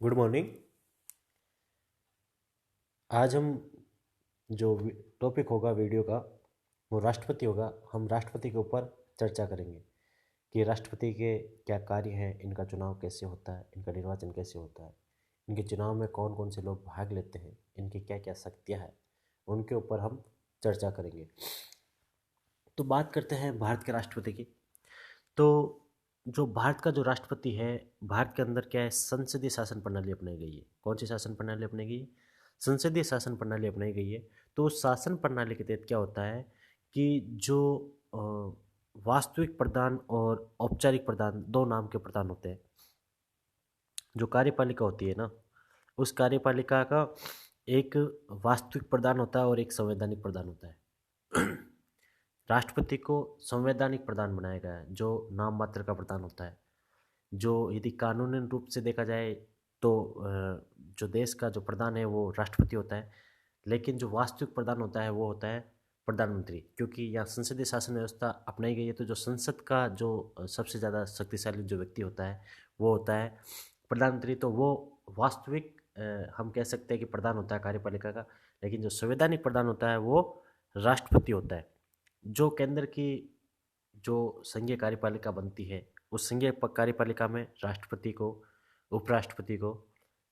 Good morning. आज हम जो टॉपिक होगा वीडियो का वो राष्ट्रपति होगा। हम राष्ट्रपति के ऊपर चर्चा करेंगे कि राष्ट्रपति के क्या कार्य हैं, इनका चुनाव कैसे होता है, इनका निर्वाचन कैसे होता है, इनके चुनाव में कौन कौन से लोग भाग लेते हैं, इनकी क्या क्या शक्तियाँ हैं, उनके ऊपर हम चर्चा करेंगे। तो बात करते हैं भारत के राष्ट्रपति की। तो जो भारत का जो राष्ट्रपति है, भारत के अंदर क्या है, संसदीय शासन प्रणाली अपनाई गई है। कौन सी शासन प्रणाली अपनाई गई है? संसदीय शासन प्रणाली अपनाई गई है। तो उस शासन प्रणाली के तहत क्या होता है कि जो वास्तविक प्रधान और औपचारिक प्रधान, दो नाम के प्रधान होते हैं। जो कार्यपालिका होती है ना, उस कार्यपालिका का एक वास्तविक प्रधान होता है और एक संवैधानिक प्रधान होता है। राष्ट्रपति को संवैधानिक प्रधान बनाया गया है, जो नाम मात्र का प्रधान होता है। जो यदि कानूनी रूप से देखा जाए तो जो देश का जो प्रधान है वो राष्ट्रपति होता है, लेकिन जो वास्तविक प्रधान होता है वो होता है प्रधानमंत्री। क्योंकि यहाँ संसदीय शासन व्यवस्था अपनाई गई है, तो जो संसद का जो सबसे ज़्यादा शक्तिशाली जो व्यक्ति होता है वो होता है प्रधानमंत्री। तो वो वास्तविक हम कह सकते हैं कि प्रधान होता है कार्यपालिका का, लेकिन जो संवैधानिक प्रधान होता है वो राष्ट्रपति होता है। जो केंद्र की जो संघीय कार्यपालिका बनती है, उस संघीय कार्यपालिका में राष्ट्रपति को, उपराष्ट्रपति को,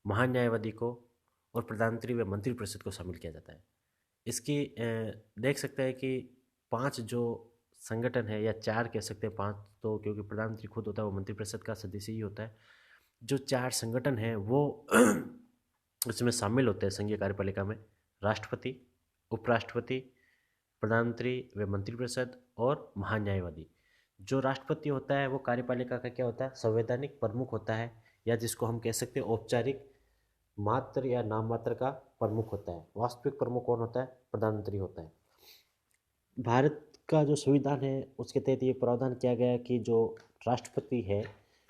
महान्यायवादी को और प्रधानमंत्री व मंत्रिपरिषद को शामिल किया जाता है। इसकी देख सकते हैं कि 5 जो संगठन है, या 4 कह सकते हैं, 5 तो क्योंकि प्रधानमंत्री खुद होता है, वो मंत्रिपरिषद का सदस्य ही होता है। जो 4 संगठन हैं वो उसमें शामिल होते हैं संघीय कार्यपालिका में: राष्ट्रपति, उपराष्ट्रपति, प्रधानमंत्री व मंत्रिपरिषद और महान्यायवादी। जो राष्ट्रपति होता है वो कार्यपालिका का क्या होता है, संवैधानिक प्रमुख होता है, या जिसको हम कह सकते हैं औपचारिक मात्र या नाम मात्र का प्रमुख होता है। वास्तविक प्रमुख कौन होता है? प्रधानमंत्री होता है। भारत का जो संविधान है उसके तहत ये प्रावधान किया गया है कि जो राष्ट्रपति है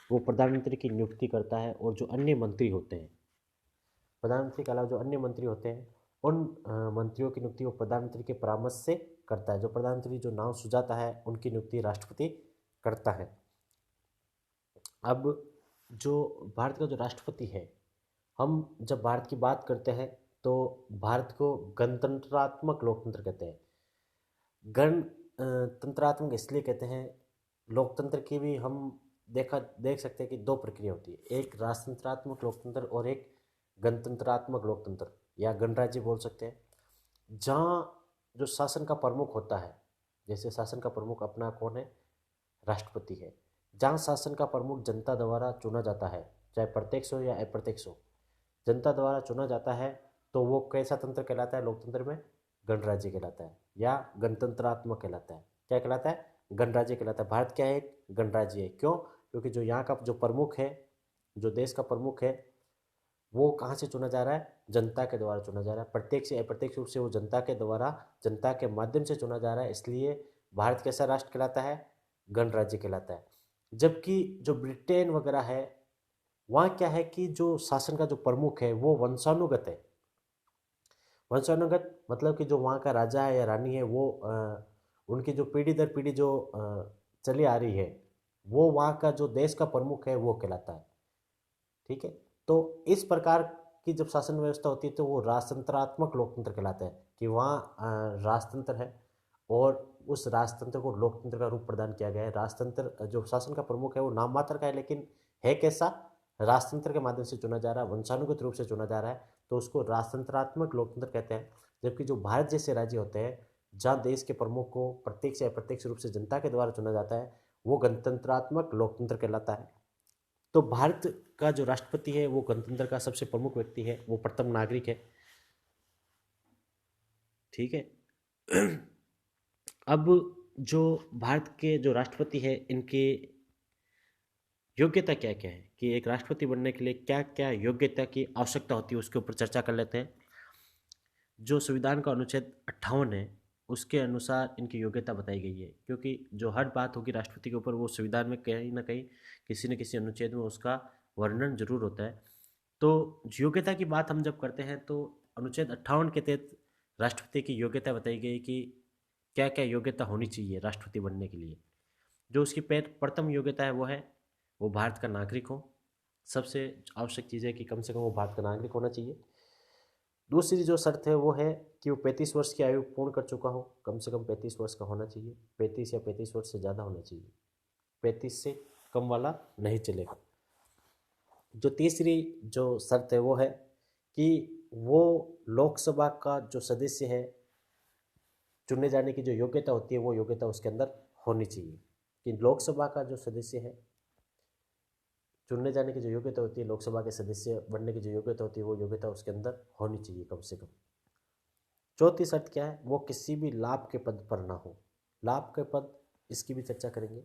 वो प्रधानमंत्री की नियुक्ति करता है, और जो अन्य मंत्री होते हैं, प्रधानमंत्री के अलावा जो अन्य मंत्री होते हैं, उन मंत्रियों की नियुक्ति वो प्रधानमंत्री के परामर्श से करता है। जो प्रधानमंत्री जो नाम सुझाता है उनकी नियुक्ति राष्ट्रपति करता है। अब जो भारत का जो राष्ट्रपति है, हम जब भारत की बात करते हैं तो भारत को गणतंत्रात्मक लोकतंत्र कहते हैं। तंत्रात्मक इसलिए कहते हैं, लोकतंत्र की भी हम देख सकते हैं कि दो प्रक्रिया होती है, एक राजतंत्रात्मक लोकतंत्र और एक गणतंत्रात्मक लोकतंत्र, या गणराज्य बोल सकते हैं। जहाँ जो शासन का प्रमुख होता है, जैसे शासन का प्रमुख अपना कौन है, राष्ट्रपति है। जहाँ शासन का प्रमुख जनता द्वारा चुना जाता है, चाहे प्रत्यक्ष हो या अप्रत्यक्ष हो, जनता द्वारा चुना जाता है, तो वो कैसा तंत्र कहलाता है? लोकतंत्र में गणराज्य कहलाता है, या गणतंत्रात्मक कहलाता है। क्या कहलाता है? गणराज्य कहलाता है। भारत क्या है? एक गणराज्य है। क्यों? क्योंकि जो यहाँ का जो प्रमुख है, जो देश का प्रमुख है, वो कहाँ से चुना जा रहा है? जनता के द्वारा चुना जा रहा है। प्रत्यक्ष या अप्रत्यक्ष रूप से वो जनता के द्वारा, जनता के माध्यम से चुना जा रहा है। इसलिए भारत कैसा राष्ट्र कहलाता है? गणराज्य कहलाता है। जबकि जो ब्रिटेन वगैरह है, वहाँ क्या है कि जो शासन का जो प्रमुख है वो वंशानुगत है। वंशानुगत मतलब कि जो वहाँ का राजा है या रानी है, वो उनकी जो पीढ़ी दर पीढ़ी जो चली आ रही है, वो वहाँ का जो देश का प्रमुख है वो कहलाता है। ठीक है। तो इस प्रकार की जब शासन व्यवस्था होती है तो वो राजतंत्रात्मक लोकतंत्र कहलाता है, कि वहाँ राजतंत्र है और उस राजतंत्र को लोकतंत्र का रूप प्रदान किया गया है। राजतंत्र जो शासन का प्रमुख है वो नाम मात्र का है, लेकिन है कैसा? राजतंत्र के माध्यम से चुना जा रहा है, वंशानुगत रूप से चुना जा रहा है, तो उसको राजतंत्रात्मक लोकतंत्र कहते हैं। जबकि जो भारत जैसे राज्य होते हैं, जहाँ देश के प्रमुख को प्रत्यक्ष या अप्रत्यक्ष रूप से जनता के द्वारा चुना जाता है, वो गणतंत्रात्मक लोकतंत्र कहलाता है। तो भारत का जो राष्ट्रपति है वो गणतंत्र का सबसे प्रमुख व्यक्ति है, वो प्रथम नागरिक है। ठीक है। अब जो भारत के जो राष्ट्रपति है, इनके योग्यता क्या क्या है, कि एक राष्ट्रपति बनने के लिए क्या क्या योग्यता की आवश्यकता होती है, उसके ऊपर चर्चा कर लेते हैं। जो संविधान का अनुच्छेद 58 है, उसके अनुसार इनकी योग्यता बताई गई है। क्योंकि जो हर बात होगी राष्ट्रपति के ऊपर, वो संविधान में कहीं ना कहीं किसी न किसी अनुच्छेद में उसका वर्णन जरूर होता है। तो योग्यता की बात हम जब करते हैं तो अनुच्छेद 58 के तहत राष्ट्रपति की योग्यता बताई गई कि क्या क्या योग्यता होनी चाहिए राष्ट्रपति बनने के लिए। जो उसकी प्रथम योग्यता है वो है वो भारत का नागरिक हो, सबसे आवश्यक चीज़ है कि कम से कम वो भारत का नागरिक होना चाहिए। दूसरी जो शर्त है वो है कि वो 35 वर्ष की आयु पूर्ण कर चुका हो, कम से कम 35 वर्ष का होना चाहिए, 35 या 35 वर्ष से ज़्यादा होना चाहिए, 35 से कम वाला नहीं चलेगा। जो तीसरी जो शर्त है वो है कि वो लोकसभा का जो सदस्य है, चुनने जाने की जो योग्यता होती है वो योग्यता उसके अंदर होनी चाहिए। कि लोकसभा का जो सदस्य है, चुनने जाने की जो योग्यता होती है, लोकसभा के सदस्य बनने की जो योग्यता होती है वो योग्यता उसके अंदर होनी चाहिए कम से कम। चौथी शर्त क्या है, वो किसी भी लाभ के पद पर ना हो। लाभ के पद, इसकी भी चर्चा करेंगे।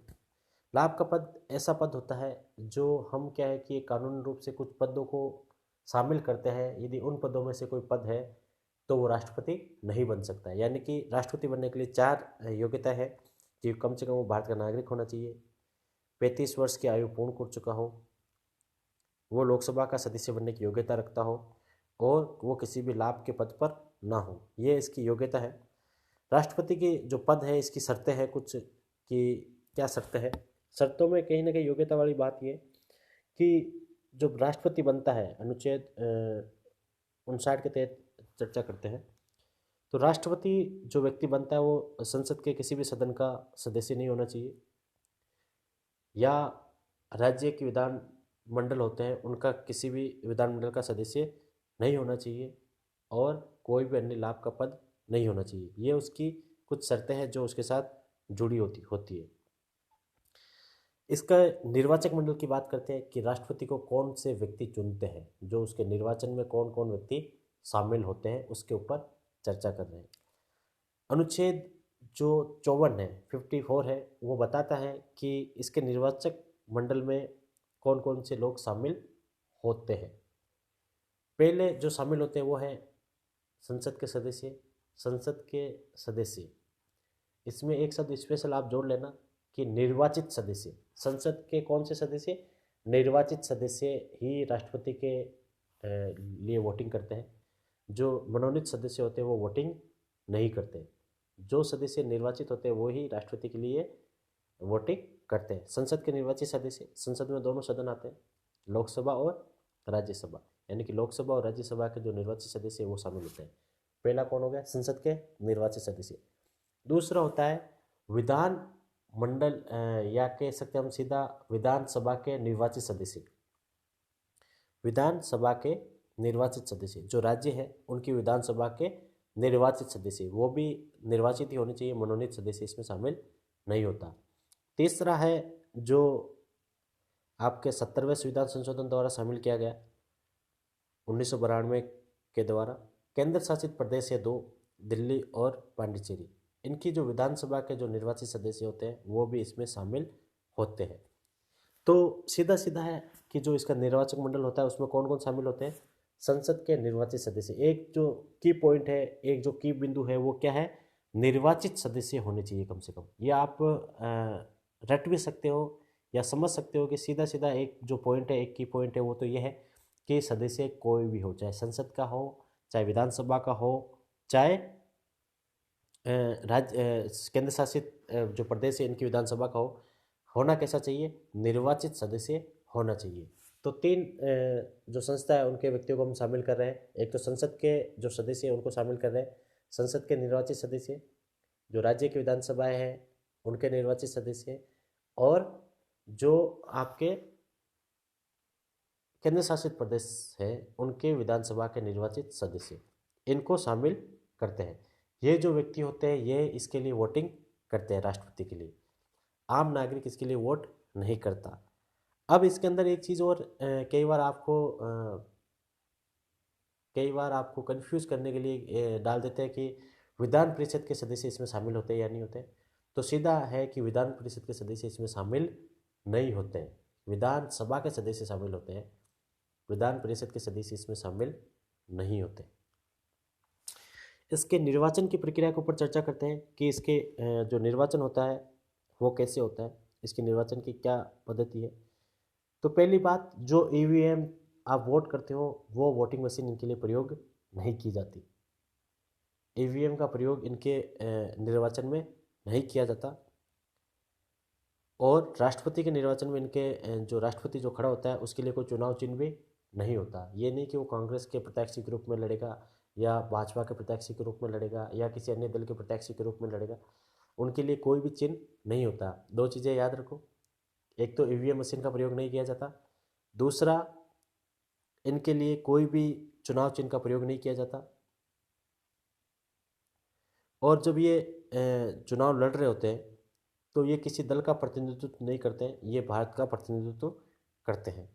लाभ का पद ऐसा पद होता है जो हम क्या है कि कानूनी रूप से कुछ पदों को शामिल करते हैं। यदि उन पदों में से कोई पद है तो वो राष्ट्रपति नहीं बन सकता है। यानी कि राष्ट्रपति बनने के लिए 4 योग्यता है कि कम से कम वो भारत का नागरिक होना चाहिए, 35 वर्ष की आयु पूर्ण कर चुका हो, वो लोकसभा का सदस्य बनने की योग्यता रखता हो और वो किसी भी लाभ के पद पर ना हो। ये इसकी योग्यता है। राष्ट्रपति की जो पद है इसकी शर्तें हैं कुछ, कि क्या शर्तें हैं। शर्तों में कहीं ना कहीं योग्यता वाली बात ये कि जब राष्ट्रपति बनता है, अनुच्छेद 59 के तहत चर्चा करते हैं, तो राष्ट्रपति जो व्यक्ति बनता है वो संसद के किसी भी सदन का सदस्य नहीं होना चाहिए, या राज्य के विधान मंडल होते हैं उनका किसी भी विधानमंडल का सदस्य नहीं होना चाहिए, और कोई भी अन्य लाभ का पद नहीं होना चाहिए। ये उसकी कुछ शर्तें हैं जो उसके साथ जुड़ी होती है। इसका निर्वाचक मंडल की बात करते हैं कि राष्ट्रपति को कौन से व्यक्ति चुनते हैं, जो उसके निर्वाचन में कौन कौन व्यक्ति शामिल होते हैं उसके ऊपर चर्चा कर रहे हैं। अनुच्छेद जो 54 है, 54 है, वो बताता है कि इसके निर्वाचक मंडल में कौन कौन से लोग शामिल होते हैं। पहले जो शामिल होते हैं वो है संसद के सदस्य। संसद के सदस्य, इसमें एक शब्द स्पेशल आप जोड़ लेना कि निर्वाचित सदस्य। संसद के कौन से सदस्य? निर्वाचित सदस्य ही राष्ट्रपति के लिए वोटिंग करते हैं। जो मनोनीत सदस्य होते हैं वो वोटिंग नहीं करते। जो सदस्य निर्वाचित होते हैं वो ही राष्ट्रपति के लिए वोटिंग करते हैं। संसद के निर्वाचित सदस्य, संसद में दोनों सदन आते हैं, लोकसभा और राज्यसभा, यानी कि लोकसभा और राज्यसभा के जो निर्वाचित सदस्य वो शामिल होते हैं। पहला कौन हो गया? संसद के निर्वाचित सदस्य। दूसरा होता है विधान मंडल, या कह सकते हैं हम सीधा विधानसभा के निर्वाचित सदस्य। विधानसभा के निर्वाचित सदस्य, जो राज्य है उनकी विधानसभा के निर्वाचित सदस्य, वो भी निर्वाचित ही होने चाहिए, मनोनीत सदस्य इसमें शामिल नहीं होता। तीसरा है जो आपके 70वें संविधान संशोधन द्वारा शामिल किया गया 1992 के द्वारा, केंद्र शासित प्रदेश है 2, दिल्ली और पांडिचेरी। इनकी जो विधानसभा के जो निर्वाचित सदस्य होते हैं वो भी इसमें शामिल होते हैं। तो सीधा सीधा है कि जो इसका निर्वाचक मंडल होता है उसमें कौन कौन शामिल होते हैं? संसद के निर्वाचित सदस्य। एक जो की पॉइंट है, एक जो की बिंदु है वो क्या है? निर्वाचित सदस्य होने चाहिए कम से कम। ये आप रट भी सकते हो या समझ सकते हो कि सीधा सीधा एक जो पॉइंट है, एक की पॉइंट है, वो तो ये है कि सदस्य कोई भी हो, चाहे संसद का हो, चाहे विधानसभा का हो, चाहे केंद्र शासित जो प्रदेश है इनकी विधानसभा का हो, होना कैसा चाहिए? निर्वाचित सदस्य होना चाहिए। तो 3 जो संस्था है उनके व्यक्तियों को हम शामिल कर रहे हैं। एक तो संसद के जो सदस्य हैं उनको शामिल कर रहे हैं, संसद के निर्वाचित सदस्य, जो राज्य की विधानसभाएं हैं उनके निर्वाचित सदस्य, और जो आपके केंद्र शासित प्रदेश है उनके विधानसभा के निर्वाचित सदस्य, इनको शामिल करते हैं। ये जो व्यक्ति होते हैं ये इसके लिए वोटिंग करते हैं राष्ट्रपति के लिए। आम नागरिक इसके लिए वोट नहीं करता। अब इसके अंदर एक चीज़ और, कई बार आपको कंफ्यूज करने के लिए डाल देते हैं कि विधान परिषद के सदस्य इसमें शामिल होते हैं या नहीं होते। तो सीधा है कि विधान परिषद के सदस्य इसमें शामिल नहीं होते हैं, विधानसभा के सदस्य शामिल होते हैं, विधान परिषद के सदस्य इसमें शामिल नहीं होते। इसके निर्वाचन की प्रक्रिया के ऊपर चर्चा करते हैं कि इसके जो निर्वाचन होता है वो कैसे होता है, इसके निर्वाचन की क्या पद्धति है। तो पहली बात, जो ईवीएम आप वोट करते हो वो वोटिंग मशीन इनके लिए प्रयोग नहीं की जाती। ईवीएम का प्रयोग इनके निर्वाचन में नहीं किया जाता। और राष्ट्रपति के निर्वाचन में इनके जो राष्ट्रपति जो खड़ा होता है उसके लिए कोई चुनाव चिन्ह भी नहीं होता। ये नहीं कि वो कांग्रेस के प्रत्याशी के रूप में लड़ेगा या भाजपा के प्रत्याशी के रूप में लड़ेगा या किसी अन्य दल के प्रत्याशी के रूप में लड़ेगा, उनके लिए कोई भी चिन्ह नहीं होता। दो चीज़ें याद रखो, एक तो ईवीएम मशीन का प्रयोग नहीं किया जाता, दूसरा इनके लिए कोई भी चुनाव चिन्ह का प्रयोग नहीं किया जाता। और जब ये चुनाव लड़ रहे होते हैं तो ये किसी दल का प्रतिनिधित्व नहीं करते हैं, ये भारत का प्रतिनिधित्व करते हैं।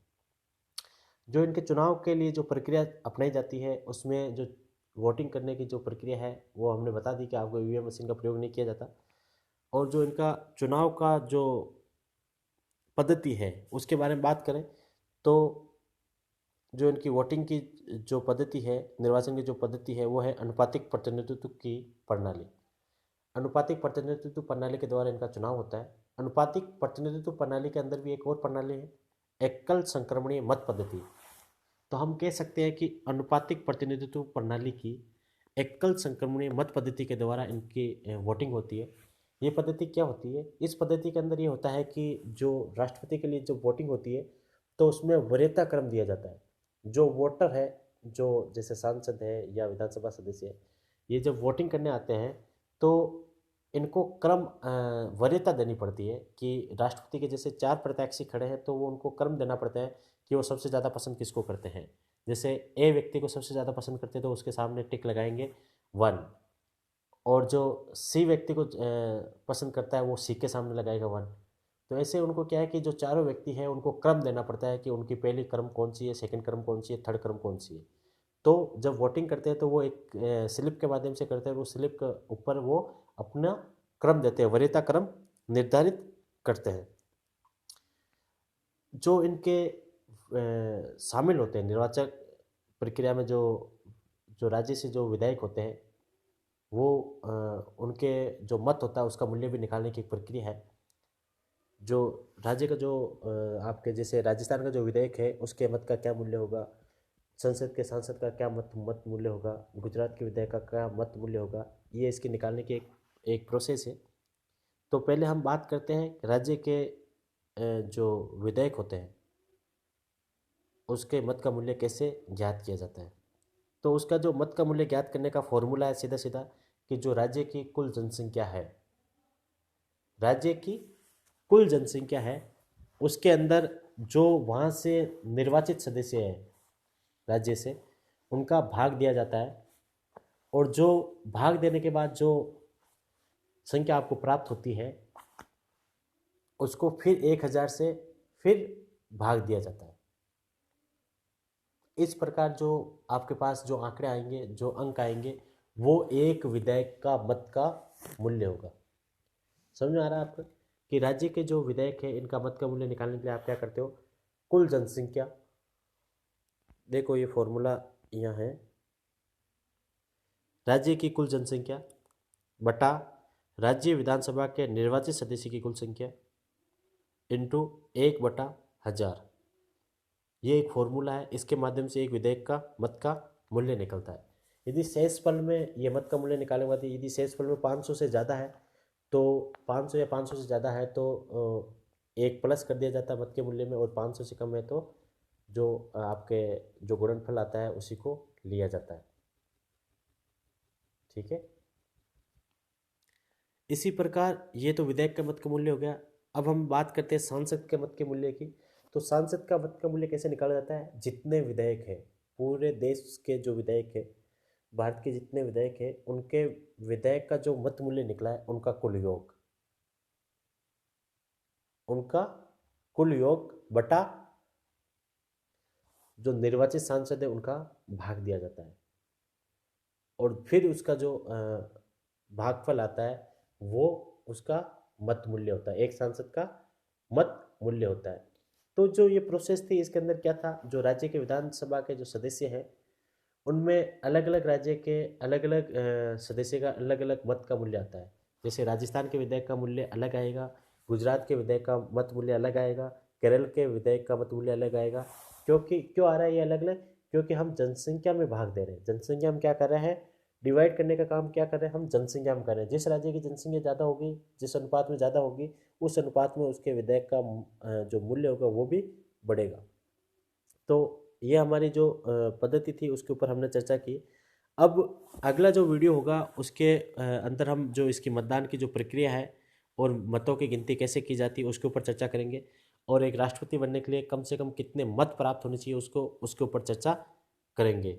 जो इनके चुनाव के लिए जो प्रक्रिया अपनाई जाती है उसमें जो वोटिंग करने की जो प्रक्रिया है वो हमने बता दी कि आपको ईवीएम मशीन का प्रयोग नहीं किया जाता। और जो इनका चुनाव का जो पद्धति है उसके बारे में बात करें तो जो इनकी वोटिंग की जो पद्धति है, निर्वाचन की जो पद्धति है, वो है अनुपातिक प्रतिनिधित्व की प्रणाली। अनुपातिक प्रतिनिधित्व प्रणाली के द्वारा इनका चुनाव होता है। अनुपातिक प्रतिनिधित्व प्रणाली के अंदर भी एक और प्रणाली है, एकल संक्रमणीय मत पद्धति। तो हम कह सकते हैं कि अनुपातिक प्रतिनिधित्व प्रणाली की एकल संक्रमणीय मत पद्धति के द्वारा इनकी वोटिंग होती है। ये पद्धति क्या होती है? इस पद्धति के अंदर ये होता है कि जो राष्ट्रपति के लिए जो वोटिंग होती है तो उसमें वरीयता क्रम दिया जाता है। जो वोटर है, जो जैसे सांसद है या विधानसभा सदस्य है, ये जब वोटिंग करने आते हैं तो इनको क्रम वरीयता देनी पड़ती है कि राष्ट्रपति के जैसे 4 प्रत्याशी खड़े हैं तो वो उनको क्रम देना पड़ता है कि वो सबसे ज़्यादा पसंद किसको करते हैं। जैसे ए व्यक्ति को सबसे ज़्यादा पसंद करते हैं तो उसके सामने टिक लगाएंगे 1, और जो सी व्यक्ति को पसंद करता है वो सी के सामने लगाएगा 1। तो ऐसे उनको क्या है कि जो चारों व्यक्ति हैं उनको क्रम देना पड़ता है कि उनकी पहली क्रम कौन सी है, सेकंड क्रम कौन सी है, थर्ड क्रम कौन सी है। तो जब वोटिंग करते हैं तो वो एक स्लिप के माध्यम से करते हैं, वो स्लिप के ऊपर वो अपना क्रम देते हैं, वरीयता क्रम निर्धारित करते हैं। जो इनके शामिल होते हैं निर्वाचक प्रक्रिया में, जो जो राज्य से जो विधायक होते हैं वो उनके जो मत होता है उसका मूल्य भी निकालने की एक प्रक्रिया है। जो राज्य का जो आपके जैसे राजस्थान का जो विधायक है उसके मत का क्या मूल्य होगा, संसद के सांसद का क्या मत मूल्य होगा, गुजरात के विधायक का क्या मत मूल्य होगा, ये इसके निकालने की एक प्रोसेस है। तो पहले हम बात करते हैं राज्य के जो विधायक होते हैं उसके मत का मूल्य कैसे ज्ञात किया जाता है। तो उसका जो मत का मूल्य ज्ञात करने का फॉर्मूला है सीधा सीधा कि जो राज्य की कुल जनसंख्या है, राज्य की कुल जनसंख्या है उसके अंदर जो वहाँ से निर्वाचित सदस्य हैं राज्य से, उनका भाग दिया जाता है। और जो भाग देने के बाद जो संख्या आपको प्राप्त होती है उसको फिर 1000 से फिर भाग दिया जाता है। इस प्रकार जो आपके पास जो आंकड़े आएंगे, जो अंक आएंगे, वो एक विधायक का मत का मूल्य होगा। समझ में आ रहा है आपको कि राज्य के जो विधायक है इनका मत का मूल्य निकालने के लिए आप क्या करते हो? कुल जनसंख्या, देखो ये फॉर्मूला यहाँ है, राज्य की कुल जनसंख्या बटा राज्य विधानसभा के निर्वाचित सदस्य की कुल संख्या इंटू 1/1000। ये एक फॉर्मूला है, इसके माध्यम से एक विधायक का मत का मूल्य निकलता है। यदि शेषफल में ये मत का मूल्य निकालने के बाद यदि शेषफल में 500 से ज़्यादा है तो 500 या 500 से ज़्यादा है तो एक प्लस कर दिया जाता है मत के मूल्य में, और 500 से कम है तो जो आपके जो गुणनफल आता है उसी को लिया जाता है। ठीक है, इसी प्रकार ये तो विधायक का मत का मूल्य हो गया। अब हम बात करते हैं सांसद के मत के मूल्य की। तो सांसद का मत का मूल्य कैसे निकाला जाता है? जितने विधायक हैं पूरे देश के, जो विधायक है भारत के जितने विधायक हैं उनके विधायक का जो मत मूल्य निकला है उनका कुल योग, उनका कुल योग बटा जो निर्वाचित सांसद है उनका भाग दिया जाता है। और फिर उसका जो भागफल आता है वो उसका मत मूल्य होता है, एक सांसद का मत मूल्य होता है। तो जो ये प्रोसेस थी इसके अंदर क्या था, जो राज्य के विधानसभा के जो सदस्य हैं उनमें अलग अलग राज्य के अलग अलग सदस्य का अलग अलग मत का मूल्य आता है। जैसे राजस्थान के विधायक का मूल्य अलग आएगा, गुजरात के विधायक का मत मूल्य अलग आएगा, केरल के विधायक का मत मूल्य अलग आएगा। क्योंकि क्यों आ रहा है ये अलग अलग? क्योंकि हम जनसंख्या में भाग दे रहे हैं। जनसंख्या हम क्या कर रहे हैं? डिवाइड करने का काम क्या कर रहे हैं हम, जनसंख्या में कर रहे हैं। जिस राज्य की जनसंख्या ज़्यादा होगी, जिस अनुपात में ज़्यादा होगी, उस अनुपात में उसके विधेयक का जो मूल्य होगा वो भी बढ़ेगा। तो ये हमारी जो पद्धति थी उसके ऊपर हमने चर्चा की। अब अगला जो वीडियो होगा उसके अंदर हम जो इसकी मतदान की जो प्रक्रिया है और मतों की गिनती कैसे की जाती है उसके ऊपर चर्चा करेंगे, और एक राष्ट्रपति बनने के लिए कम से कम कितने मत प्राप्त होने चाहिए उसको, उसके ऊपर चर्चा करेंगे।